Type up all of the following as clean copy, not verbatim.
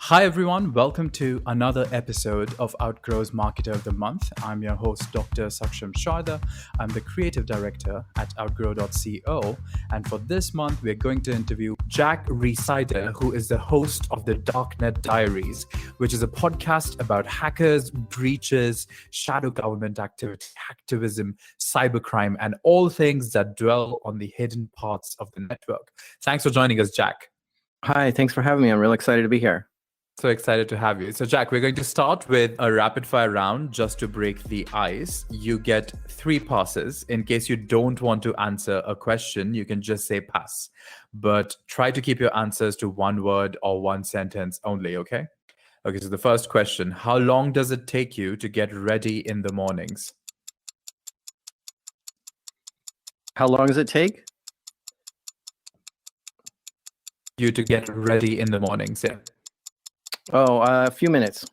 Hi, everyone. Welcome to another episode of Outgrow's Marketer of the Month. I'm your host, Dr. Saksham Sharda. I'm the creative director at outgrow.co. And for this month, we're going to interview Jack Rhysider, who is the host of the Darknet Diaries, which is a podcast about hackers, breaches, shadow government activity, activism, cybercrime, and all things that dwell on the hidden parts of the network. Thanks for joining us, Jack. Hi, thanks for having me. I'm really excited to be here. So excited to have you. So, Jack, we're going to start with a rapid fire round just to break the ice. You get 3 passes. In case you don't want to answer a question, you can just say pass. But try to keep your answers to 1 word or 1 sentence only, okay? Okay, so the first question: how long does it take you to get ready in the mornings? How long does it take? You to get ready in the mornings, yeah. Oh, a few minutes.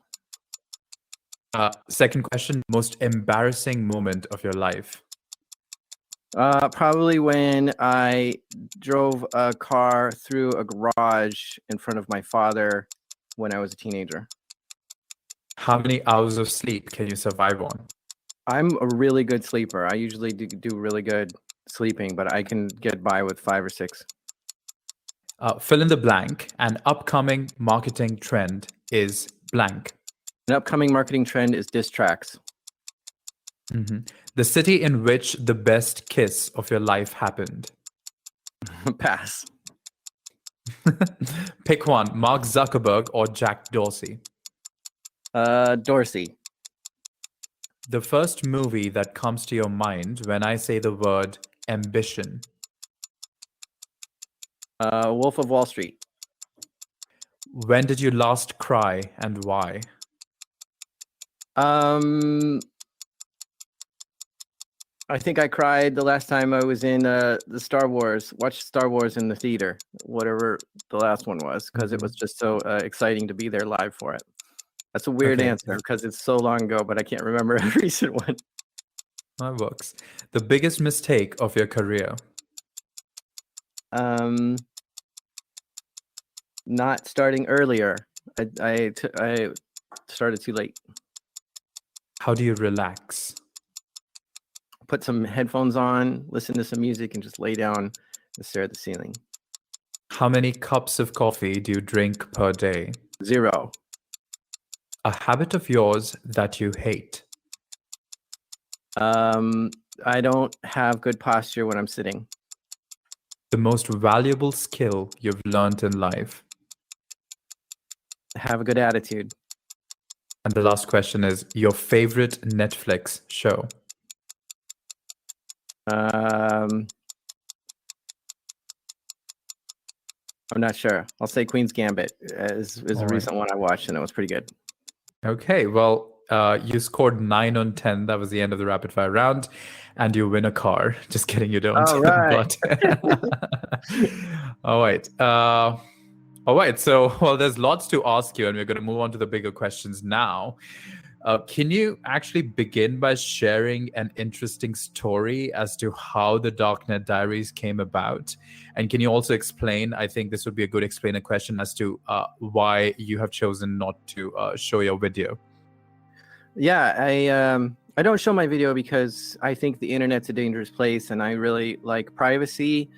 Second question: most embarrassing moment of your life? Probably when I drove a car through a garage in front of my father when I was a teenager. How many hours of sleep can you survive on? I'm a really good sleeper. I usually do really good sleeping, but I can get by with 5 or 6. Fill in the blank. An upcoming marketing trend is blank. An upcoming marketing trend is diss tracks. The city in which the best kiss of your life happened. Pass. Pick one: Mark Zuckerberg or Jack Dorsey. Dorsey. The first movie that comes to your mind when I say the word ambition. Wolf of Wall Street. When did you last cry and why? I think I cried the last time I was in the Star Wars, watched Star Wars in the theater, whatever the last one was, because it was just so exciting to be there live for it. That's a weird answer because it's so long ago, but I can't remember a recent one. That works. The biggest mistake of your career? Not starting earlier. I started too late. How do you relax? Put some headphones on, listen to some music, and just lay down and stare at the ceiling. How many cups of coffee do you drink per day? 0. A habit of yours that you hate? I don't have good posture when I'm sitting. The most valuable skill you've learned in life? Have a good attitude. And the last question is your favorite Netflix show? I'm not sure. I'll say Queen's Gambit is a recent one I watched, and it was pretty good. Okay, well, you scored 9 on 10. That was the end of the rapid fire round, and you win a car. Just kidding, you don't. All right. All right. All right. So, well, there's lots to ask you, and we're going to move on to the bigger questions now. Can you actually begin by sharing an interesting story as to how the Darknet Diaries came about? And can you also explain, I think this would be a good explainer question, as to why you have chosen not to show your video? Yeah, I don't show my video because I think the internet's a dangerous place, and I really like privacy.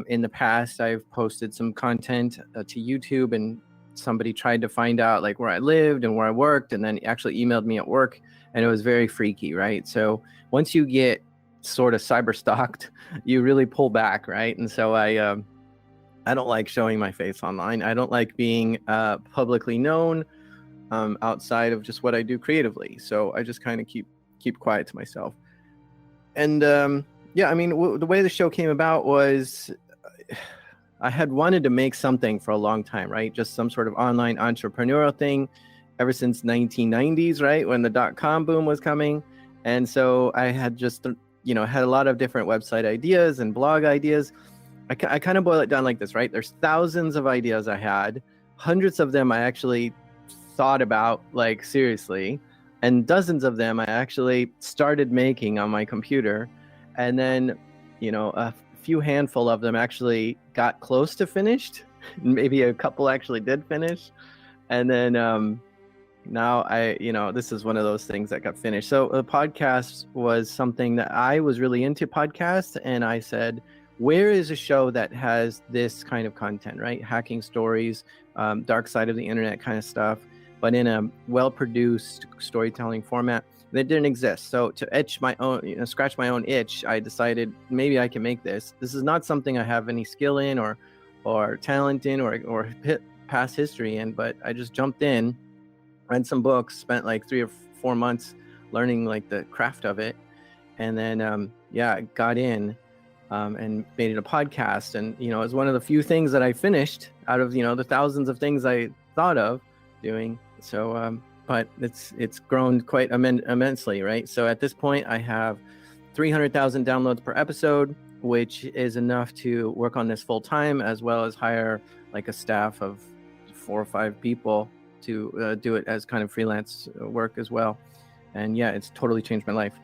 In the past, I've posted some content to YouTube, and somebody tried to find out like where I lived and where I worked, and then actually emailed me at work, and it was very freaky, right? So once you get sort of cyber stalked, you really pull back, right? And so I don't like showing my face online. I don't like being publicly known outside of just what I do creatively. So I just kind of keep quiet to myself. And yeah, I mean, the way the show came about was I had wanted to make something for a long time, right? Just some sort of online entrepreneurial thing ever since 1990s, right? When the .com boom was coming. And so I had just, had a lot of different website ideas and blog ideas. I kind of boil it down like this, right? There's thousands of ideas I had. Hundreds of them I actually thought about, like, seriously. And dozens of them I actually started making on my computer. And then, a few handful of them actually got close to finished. Maybe a couple actually did finish. And then now this is one of those things that got finished. So the podcast was something that I was really into podcasts, and I said, where is a show that has this kind of content, right? Hacking stories, dark side of the internet kind of stuff, but in a well-produced storytelling format that didn't exist. So to scratch my own itch, I decided maybe I can make this. This is not something I have any skill in or talent in or past history in, but I just jumped in, read some books, spent like 3 or 4 months learning like the craft of it, and then got in and made it a podcast. And it was one of the few things that I finished out of the thousands of things I thought of doing. So but it's grown quite immensely, right? So at this point I have 300,000 downloads per episode, which is enough to work on this full time, as well as hire like a staff of 4 or 5 people to do it as kind of freelance work as well. And yeah, it's totally changed my life.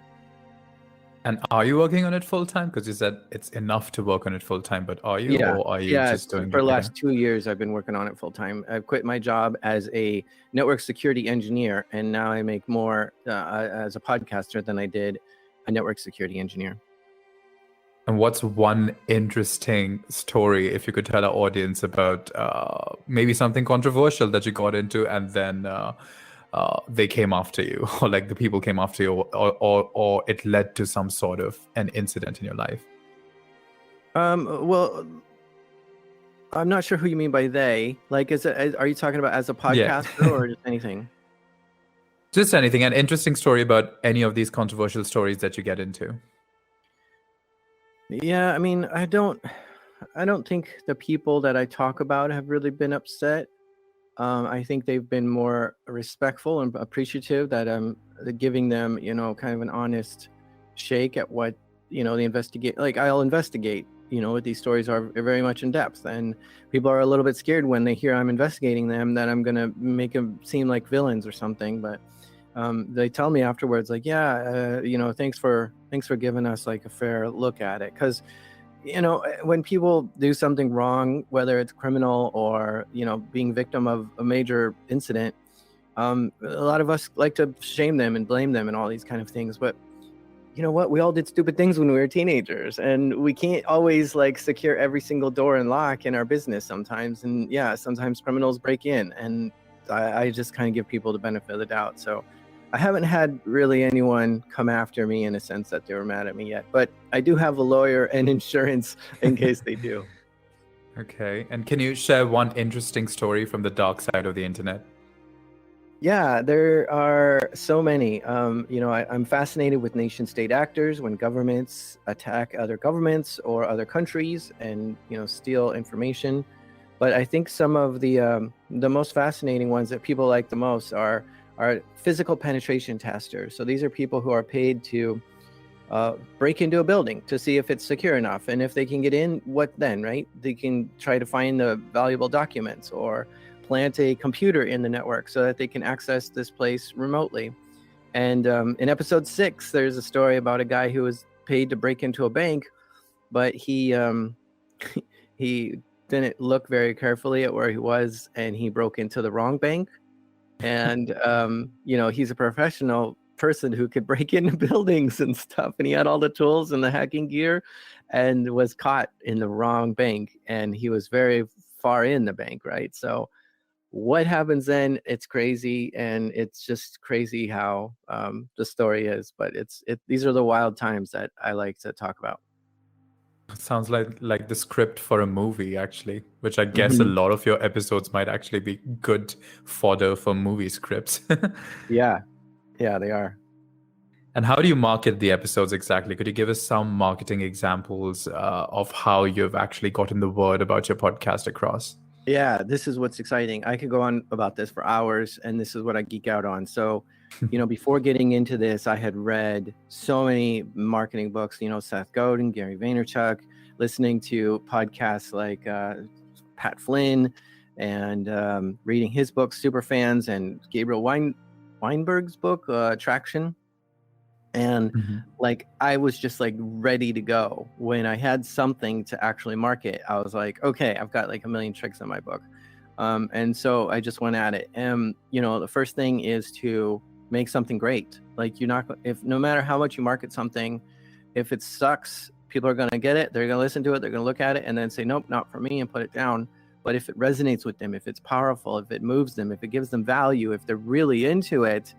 And are you working on it full time? Because you said it's enough to work on it full time, but are you, or are you just doing it? For the last 2 years, I've been working on it full time. I've quit my job as a network security engineer, and now I make more as a podcaster than I did a network security engineer. And what's one interesting story, if you could tell our audience about maybe something controversial that you got into, and then they came after you, or like the people came after you, or it led to some sort of an incident in your life? Well, I'm not sure who you mean by they. Like, are you talking about as a podcaster or just anything? Just anything. An interesting story about any of these controversial stories that you get into. Yeah, I mean, I don't think the people that I talk about have really been upset. I think they've been more respectful and appreciative that I'm giving them, kind of an honest shake at what, the investigate. Like, I'll investigate, what these stories are very much in depth, and people are a little bit scared when they hear I'm investigating them, that I'm gonna make them seem like villains or something. But they tell me afterwards, like, thanks for giving us like a fair look at it, because when people do something wrong, whether it's criminal or being victim of a major incident, a lot of us like to shame them and blame them and all these kind of things. But you know what, we all did stupid things when we were teenagers, and we can't always like secure every single door and lock in our business sometimes. And yeah, sometimes criminals break in, and I just kind of give people the benefit of the doubt. So I haven't had really anyone come after me in a sense that they were mad at me yet, but I do have a lawyer and insurance in case they do. Okay. And can you share one interesting story from the dark side of the internet? Yeah, there are so many. I'm fascinated with nation state actors when governments attack other governments or other countries and, steal information. But I think some of the most fascinating ones that people like the most are physical penetration testers. So these are people who are paid to break into a building to see if it's secure enough. And if they can get in, what then, right? They can try to find the valuable documents or plant a computer in the network so that they can access this place remotely. And in episode 6, there's a story about a guy who was paid to break into a bank, but he he didn't look very carefully at where he was, and he broke into the wrong bank. And he's a professional person who could break into buildings and stuff, and he had all the tools and the hacking gear, and was caught in the wrong bank, and he was very far in the bank, right? So what happens then? It's crazy, and it's just crazy how the story is. But these are the wild times that I like to talk about. Sounds like the script for a movie, actually, which I guess a lot of your episodes might actually be good fodder for movie scripts. Yeah, they are. And how do you market the episodes exactly? Could you give us some marketing examples of how you've actually gotten the word about your podcast across? Yeah, this is what's exciting. I could go on about this for hours, and this is what I geek out on. So, before getting into this, I had read so many marketing books, Seth Godin, Gary Vaynerchuk, listening to podcasts like Pat Flynn, and reading his book, Superfans, and Gabriel Weinberg's book, Traction. And like, I was just like ready to go. When I had something to actually market, I was like, okay, I've got like a million tricks in my book. And so I just went at it. And the first thing is to make something great. Like no matter how much you market something, if it sucks, people are going to get it. They're going to listen to it. They're going to look at it and then say, nope, not for me, and put it down. But if it resonates with them, if it's powerful, if it moves them, if it gives them value, if they're really into it,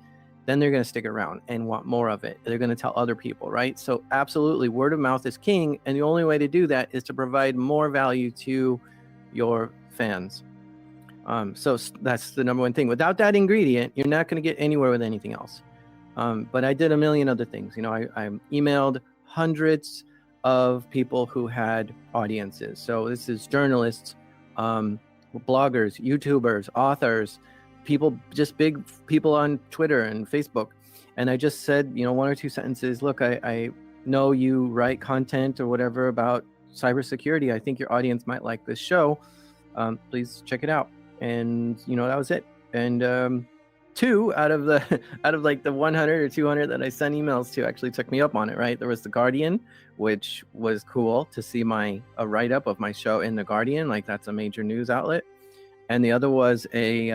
then they're going to stick around and want more of it. They're going to tell other people, right? So absolutely, word of mouth is king. And the only way to do that is to provide more value to your fans. So that's the number one thing. Without that ingredient, you're not going to get anywhere with anything else. But I did a million other things. I emailed hundreds of people who had audiences. So this is journalists, bloggers, YouTubers, authors, people, just big people on Twitter and Facebook. And I just said, one or two sentences. Look, I know you write content or whatever about cybersecurity. I think your audience might like this show. Please check it out. And that was it. And two out of like the 100 or 200 that I sent emails to actually took me up on it, right? There was The Guardian, which was cool to see a write-up of my show in The Guardian. Like, that's a major news outlet. And the other was a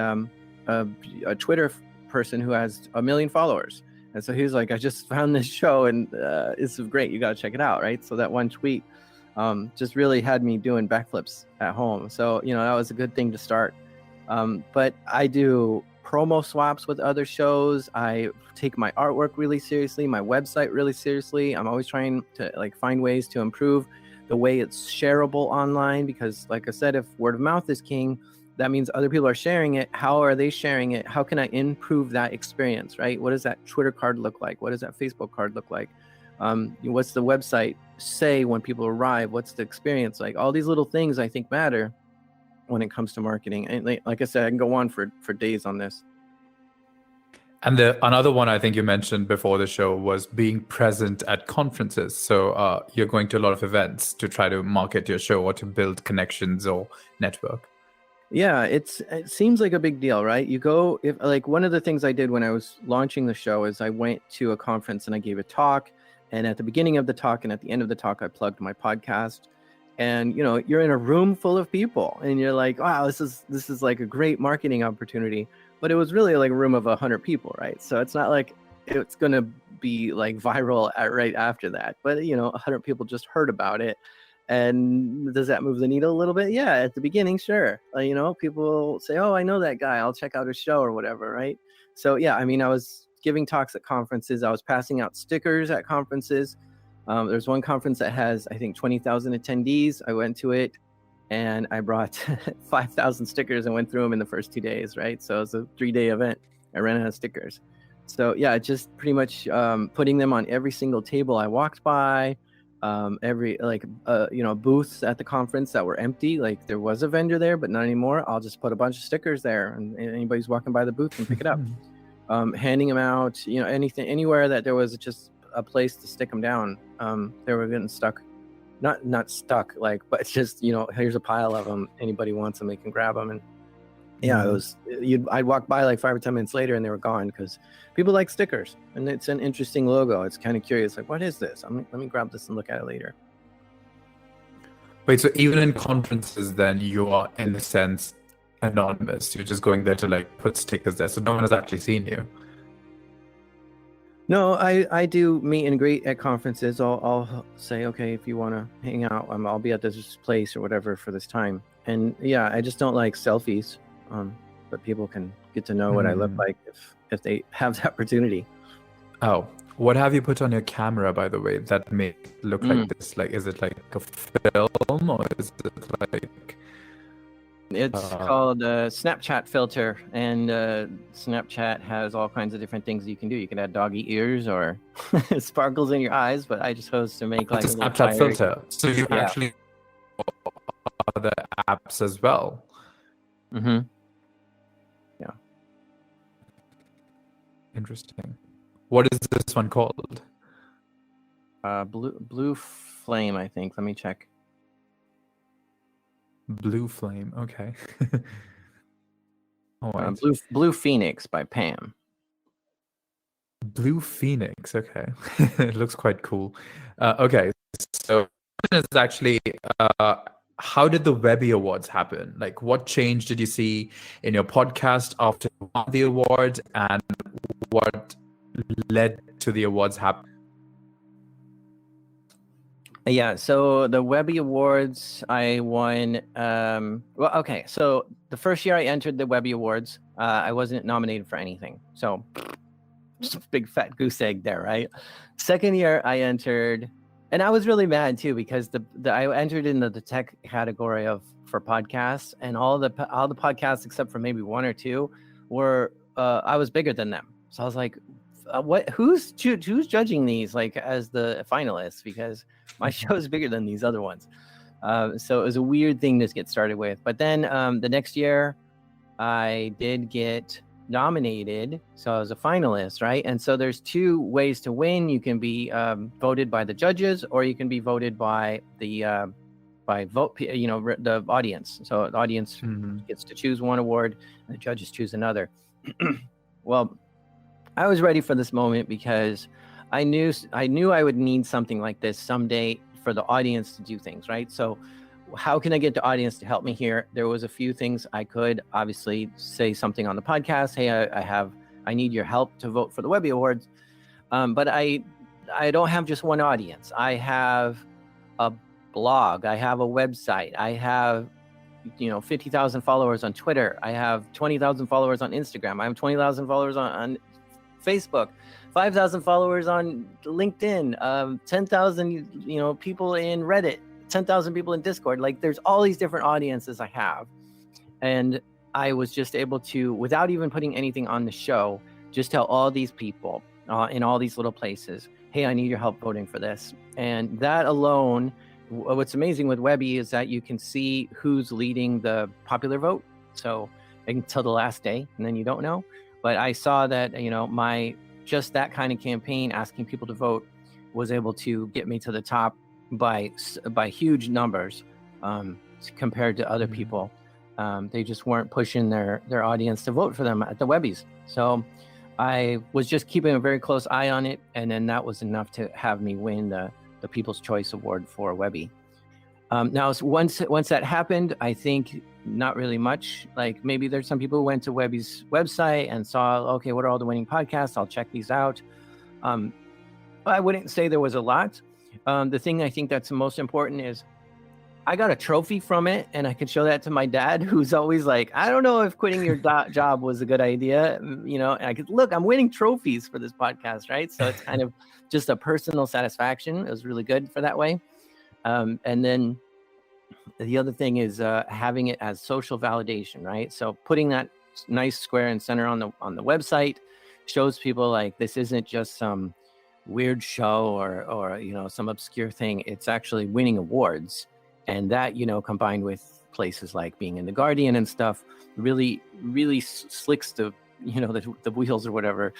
Twitter person who has 1 million followers. And so he was like, I just found this show and this is great. You got to check it out, right? So that one tweet just really had me doing backflips at home. So, that was a good thing to start. But I do promo swaps with other shows. I take my artwork really seriously, my website really seriously. I'm always trying to find ways to improve the way it's shareable online, because like I said, if word of mouth is king, that means other people are sharing it. How are they sharing it? How can I improve that experience, right? What does that Twitter card look like? What does that Facebook card look like? What's the website say when people arrive? What's the experience like? All these little things I think matter when it comes to marketing. And like I said, I can go on for days on this. And another one I think you mentioned before the show was being present at conferences. So you're going to a lot of events to try to market your show or to build connections or network. Yeah, it seems like a big deal, right? You go, one of the things I did when I was launching the show is I went to a conference and I gave a talk. And at the beginning of the talk and at the end of the talk, I plugged my podcast. And you're in a room full of people and you're like, wow, this is like a great marketing opportunity. But it was really like a room of 100 people, right? So it's not like it's going to be like viral right after that. But 100 people just heard about it. And does that move the needle a little bit? Yeah, at the beginning, sure. People say, oh, I know that guy, I'll check out his show or whatever, right? So yeah, I was giving talks at conferences. I was passing out stickers at conferences. There's one conference that has, I think, 20,000 attendees. I went to it and I brought 5,000 stickers and went through them in the first 2 days, right? So it was a 3-day event. I ran out of stickers. So yeah, just pretty much putting them on every single table I walked by, booths at the conference that were empty. Like there was a vendor there, but not anymore. I'll just put a bunch of stickers there and anybody's walking by the booth can pick it up. Handing them out, anywhere that there was just a place to stick them down. They were getting stuck, not stuck, but just here's a pile of them. Anybody wants them, they can grab them. And yeah, it was. I'd walk by like 5 or 10 minutes later, and they were gone because people like stickers, and it's an interesting logo. It's kind of curious, like what is this? Let me grab this and look at it later. Wait, so even in conferences, then you are in a sense anonymous. You're just going there to put stickers there, so no one has actually seen you. No, I do meet and greet at conferences. I'll say, okay, if you want to hang out, I'll be at this place or whatever for this time. And yeah, I just don't like selfies. But people can get to know what I look like if they have the opportunity. Oh, what have you put on your camera, by the way, that make it look like this? Is it like a film or is it like... It's called a Snapchat filter, and Snapchat has all kinds of different things you can do. You can add doggy ears or sparkles in your eyes, but I just chose to make like a Snapchat filter. So you actually other apps as well. Mm-hmm. Yeah. Interesting. What is this one called? Blue Flame, I think. Let me check. Blue Flame. Okay. Blue Phoenix by Pam. Blue Phoenix. Okay. It looks quite cool. Okay. So it's actually how did the Webby Awards happen? Like, what change did you see in your podcast after you won the award, and what led to the awards happening? Yeah, so the Webby Awards, I won. Well, okay, so the first year I entered the Webby Awards, I wasn't nominated for anything. So, just a big fat goose egg there, right? Second year I entered, and I was really mad too because I entered into the tech category for podcasts, and all the podcasts except for maybe one or two were I was bigger than them. So I was like, what? Who's judging these like as the finalists? Because my show is bigger than these other ones. So it was a weird thing to get started with. But then the next year, I did get nominated, so I was a finalist, right? And so there's two ways to win. You can be voted by the judges, or you can be voted by the the audience. So the audience gets to choose one award, and the judges choose another. Well, I was ready for this moment because I knew I would need something like this someday for the audience to do things, right? So how can I get the audience to help me here? There was a few things I could obviously say something on the podcast. Hey, I need your help to vote for the Webby Awards. But I don't have just one audience. I have a blog. I have a website. I have 50,000 followers on Twitter. I have 20,000 followers on Instagram. I have 20,000 followers on Facebook, 5,000 followers on LinkedIn, 10,000 people in Reddit, 10,000 people in Discord. Like, there's all these different audiences I have, and I was just able to, without even putting anything on the show, just tell all these people in all these little places, hey, I need your help voting for this. And that alone, what's amazing with Webby is that you can see who's leading the popular vote. So until the last day, and then you don't know. But I saw that, my just that kind of campaign, asking people to vote, was able to get me to the top by huge numbers compared to other people. They just weren't pushing their audience to vote for them at the Webbies. So I was just keeping a very close eye on it, and then that was enough to have me win the People's Choice Award for Webby. Now, once that happened, I think not really much. Like, maybe there's some people who went to Webby's website and saw, okay, what are all the winning podcasts? I'll check these out. I wouldn't say there was a lot. The thing I think that's the most important is I got a trophy from it, and I could show that to my dad, who's always like, I don't know if quitting your job was a good idea. And I could look, I'm winning trophies for this podcast, right? So it's kind of just a personal satisfaction. It was really good for that way. And then the other thing is having it as social validation, right? So putting that nice square and center on the website shows people like this isn't just some weird show or some obscure thing. It's actually winning awards, and that combined with places like being in the Guardian and stuff really slicks the wheels or whatever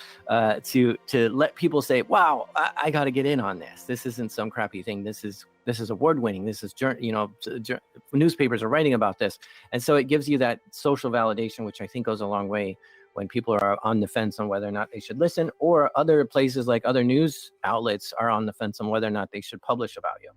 to let people say, wow, I got to get in on this. This isn't some crappy thing. This is award winning. This is newspapers are writing about this, and so it gives you that social validation, which I think goes a long way when people are on the fence on whether or not they should listen, or other places like other news outlets are on the fence on whether or not they should publish about you.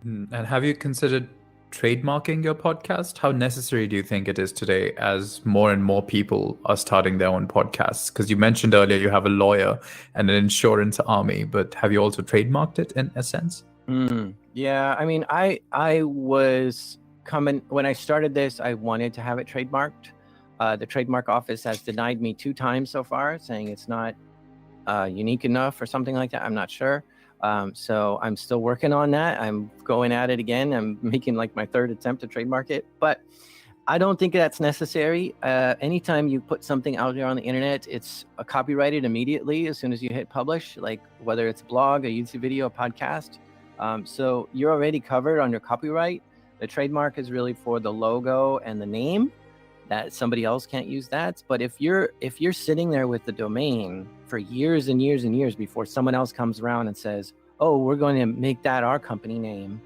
And have you considered trademarking your podcast? How necessary do you think it is today as more and more people are starting their own podcasts? Because you mentioned earlier you have a lawyer and an insurance army, but have you also trademarked it in a sense? Yeah, I mean, I was coming, when I started this, I wanted to have it trademarked. The trademark office has denied me 2 times so far, saying it's not unique enough or something like that. I'm not sure. So I'm still working on that. I'm going at it again. I'm making like my 3rd attempt to trademark it, but I don't think that's necessary. Anytime you put something out there on the internet, it's copyrighted immediately as soon as you hit publish, like whether it's a blog, a YouTube video, a podcast. So you're already covered under copyright. The trademark is really for the logo and the name, that somebody else can't use that. But if you're sitting there with the domain for years and years and years before someone else comes around and says, oh, we're going to make that our company name,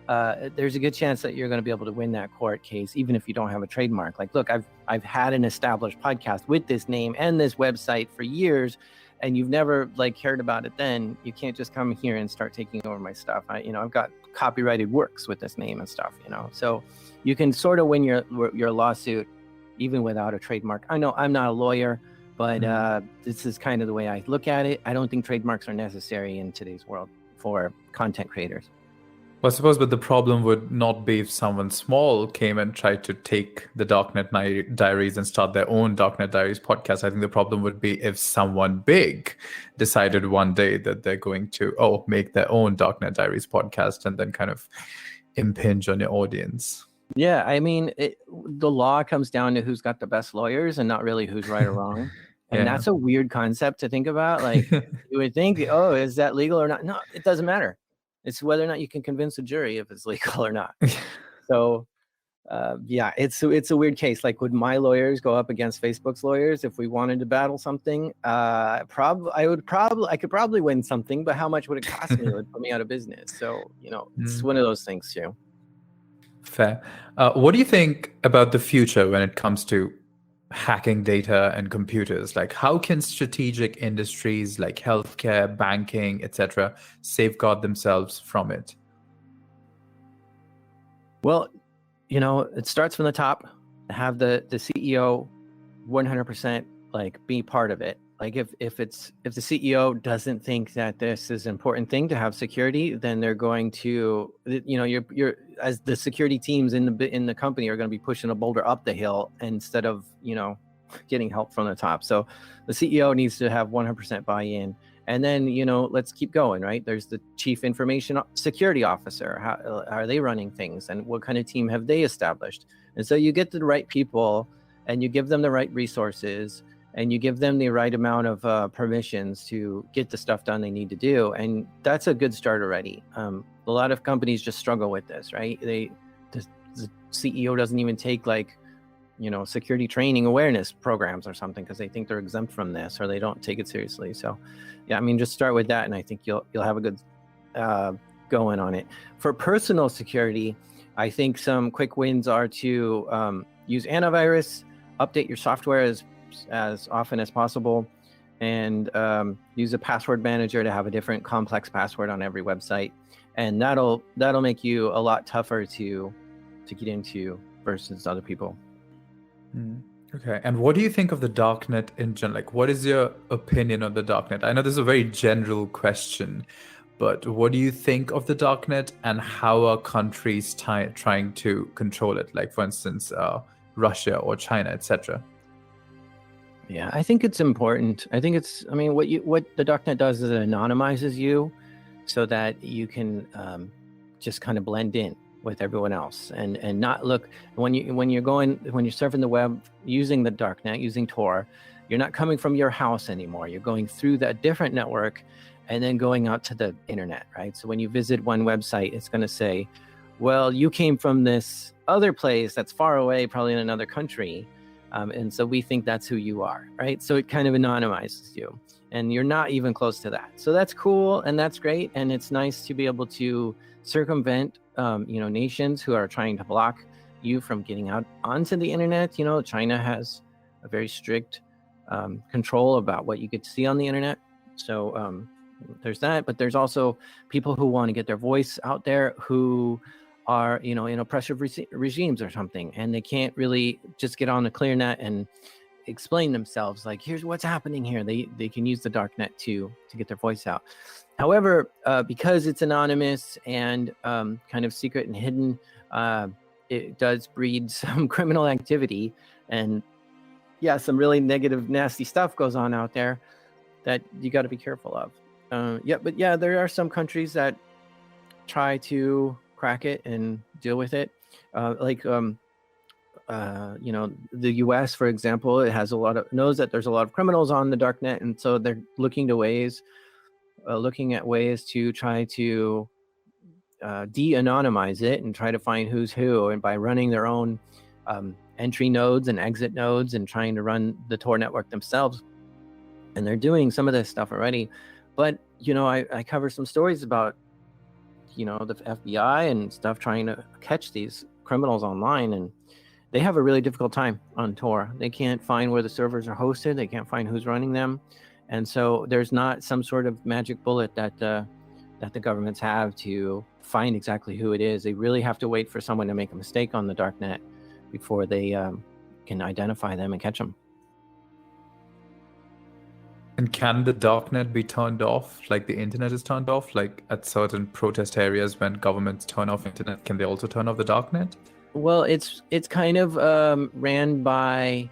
there's a good chance that you're going to be able to win that court case, even if you don't have a trademark. Like, look, I've had an established podcast with this name and this website for years, and you've never like cared about it, then you can't just come here and start taking over my stuff. I've got copyrighted works with this name and stuff, so you can sort of win your lawsuit even without a trademark. I know I'm not a lawyer, but this is kind of the way I look at it. I don't think trademarks are necessary in today's world for content creators. Well, I suppose, but the problem would not be if someone small came and tried to take the Darknet Diaries and start their own Darknet Diaries podcast. I think the problem would be if someone big decided one day that they're going to make their own Darknet Diaries podcast and then kind of impinge on your audience. Yeah, I mean, the law comes down to who's got the best lawyers and not really who's right or wrong. And that's a weird concept to think about. Like, you would think, is that legal or not? No, it doesn't matter. It's whether or not you can convince a jury if it's legal or not. So, it's a weird case. Like, would my lawyers go up against Facebook's lawyers if we wanted to battle something? I could probably win something, but how much would it cost me? It would put me out of business. So, it's one of those things too. Fair. What do you think about the future when it comes to hacking data and computers? Like, how can strategic industries like healthcare, banking, etc., safeguard themselves from it? Well, it starts from the top. Have the CEO 100% like be part of it. Like if the CEO doesn't think that this is an important thing to have security, then they're going to, you're as the security teams in the company are going to be pushing a boulder up the hill instead of, getting help from the top. So the CEO needs to have 100% buy-in. And then, let's keep going, right? There's the chief information security officer. How are they running things? And what kind of team have they established? And so you get the right people and you give them the right resources and you give them the right amount of permissions to get the stuff done they need to do. And that's a good start already. A lot of companies just struggle with this, right? The CEO doesn't even take security training awareness programs or something because they think they're exempt from this or they don't take it seriously. So yeah, I mean, just start with that and I think you'll have a good going on it. For personal security, I think some quick wins are to use antivirus, update your software as often as possible, and use a password manager to have a different complex password on every website, and that'll make you a lot tougher to get into versus other people. Okay, and what do you think of the darknet in general? Like, what is your opinion on the darknet? I know this is a very general question, but what do you think of the darknet and how are countries trying to control it? Like, for instance, Russia or China, etc. Yeah, I think it's important. I think what the darknet does is it anonymizes you so that you can just kind of blend in with everyone else and not look when you're surfing the web using the darknet, using Tor, you're not coming from your house anymore. You're going through that different network and then going out to the internet, right? So when you visit one website, it's going to say, well, you came from this other place that's far away, probably in another country. And so we think that's who you are, right? So it kind of anonymizes you and you're not even close to that. So that's cool and that's great. And it's nice to be able to circumvent, nations who are trying to block you from getting out onto the internet. China has a very strict control about what you get to see on the internet. So there's that, but there's also people who want to get their voice out there who are, in oppressive regimes or something, and they can't really just get on the ClearNet and explain themselves. Like, here's what's happening here. They can use the darknet to get their voice out. However, because it's anonymous and kind of secret and hidden, it does breed some criminal activity, and some really negative, nasty stuff goes on out there that you got to be careful of. There are some countries that try to crack it and deal with it. The US, for example, it has knows that there's a lot of criminals on the darknet, and so they're looking at ways to try to de-anonymize it and try to find who's who, and by running their own entry nodes and exit nodes and trying to run the Tor network themselves. And they're doing some of this stuff already. But I cover some stories about the FBI and stuff trying to catch these criminals online, and they have a really difficult time on Tor. They can't find where the servers are hosted. They can't find who's running them. And so there's not some sort of magic bullet that the governments have to find exactly who it is. They really have to wait for someone to make a mistake on the darknet before they can identify them and catch them. And can the darknet be turned off, like the internet is turned off, like at certain protest areas when governments turn off internet? Can they also turn off the darknet? Well, it's kind of ran by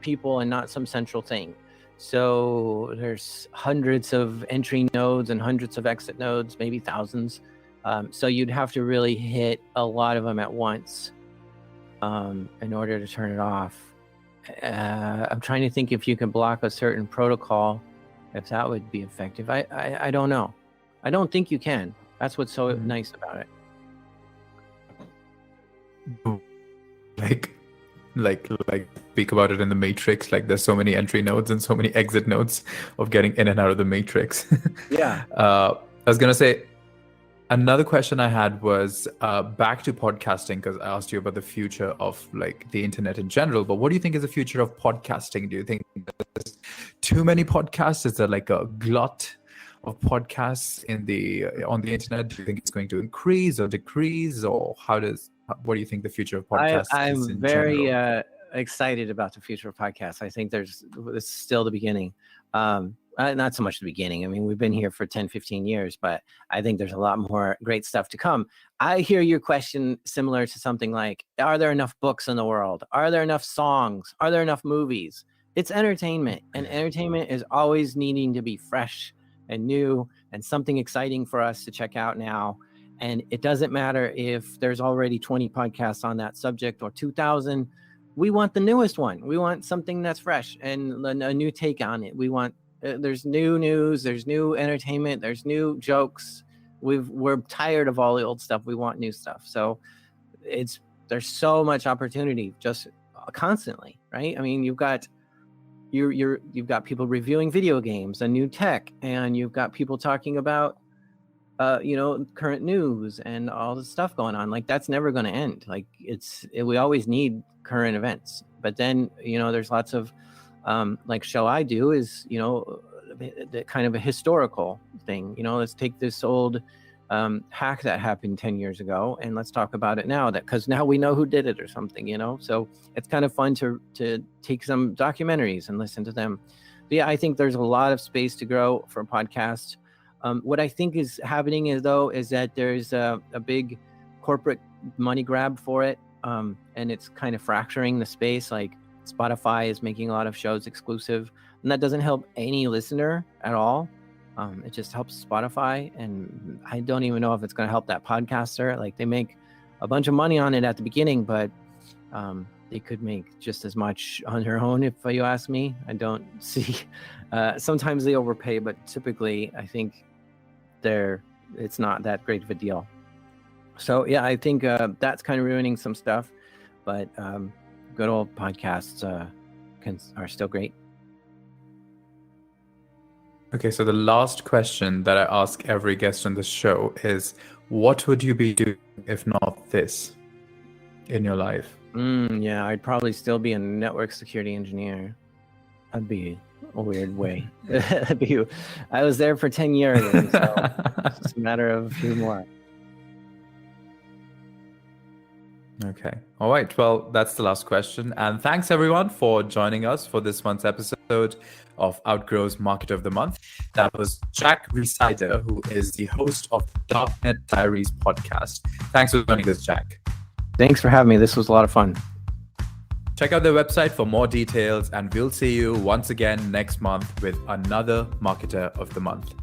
people and not some central thing. So there's hundreds of entry nodes and hundreds of exit nodes, maybe thousands. So you'd have to really hit a lot of them at once in order to turn it off. I'm trying to think if you can block a certain protocol, if that would be effective. I don't know. I don't think you can. That's what's so nice about it. Like speak about it in the Matrix. Like there's so many entry nodes and so many exit nodes of getting in and out of the Matrix. Yeah. I was gonna say, another question I had was back to podcasting, because I asked you about the future of like the internet in general. But what do you think is the future of podcasting? Do you think there's too many podcasts? Is there like a glut of podcasts on the internet? Do you think it's going to increase or decrease, or what do you think the future of podcasts is in very general? excited about the future of podcasts. I think it's still the beginning. Not so much the beginning. I mean, we've been here for 10, 15 years, but I think there's a lot more great stuff to come. I hear your question similar to something like, are there enough books in the world? Are there enough songs? Are there enough movies? It's entertainment, and entertainment is always needing to be fresh and new and something exciting for us to check out now. And it doesn't matter if there's already 20 podcasts on that subject or 2,000. We want the newest one. We want something that's fresh and a new take on it. We want there's new news, there's new entertainment, there's new jokes. We're tired of all the old stuff. We want new stuff. So there's so much opportunity just constantly, right? I mean, you've got people reviewing video games and new tech, and you've got people talking about current news and all the stuff going on. Like that's never going to end. Like we always need current events. But then there's lots of like Shall I Do is the kind of a historical thing. Let's take this old hack that happened 10 years ago and let's talk about it now, because now we know who did it or something. So it's kind of fun to take some documentaries and listen to them. But yeah, I think there's a lot of space to grow for podcasts. What I think is happening is that there's a big corporate money grab for it, and it's kind of fracturing the space. Like Spotify is making a lot of shows exclusive, and that doesn't help any listener at all. It just helps Spotify, and I don't even know if it's going to help that podcaster. Like they make a bunch of money on it at the beginning, but they could make just as much on their own, if you ask me. I don't see. Sometimes they overpay, but typically I think it's not that great of a deal. So yeah, I think that's kind of ruining some stuff, but good old podcasts are still great. Okay, so the last question that I ask every guest on the show is, what would you be doing if not this in your life? Yeah, I'd probably still be a network security engineer. That'd be a weird way. I was there for 10 years, and so it's just a matter of a few more. Okay. All right. Well, that's the last question. And thanks everyone for joining us for this month's episode of Outgrow's Marketer of the Month. That was Jack Rhysider, who is the host of the Darknet Diaries podcast. Thanks for joining us, Jack. Thanks for having me. This was a lot of fun. Check out their website for more details, and we'll see you once again next month with another Marketer of the Month.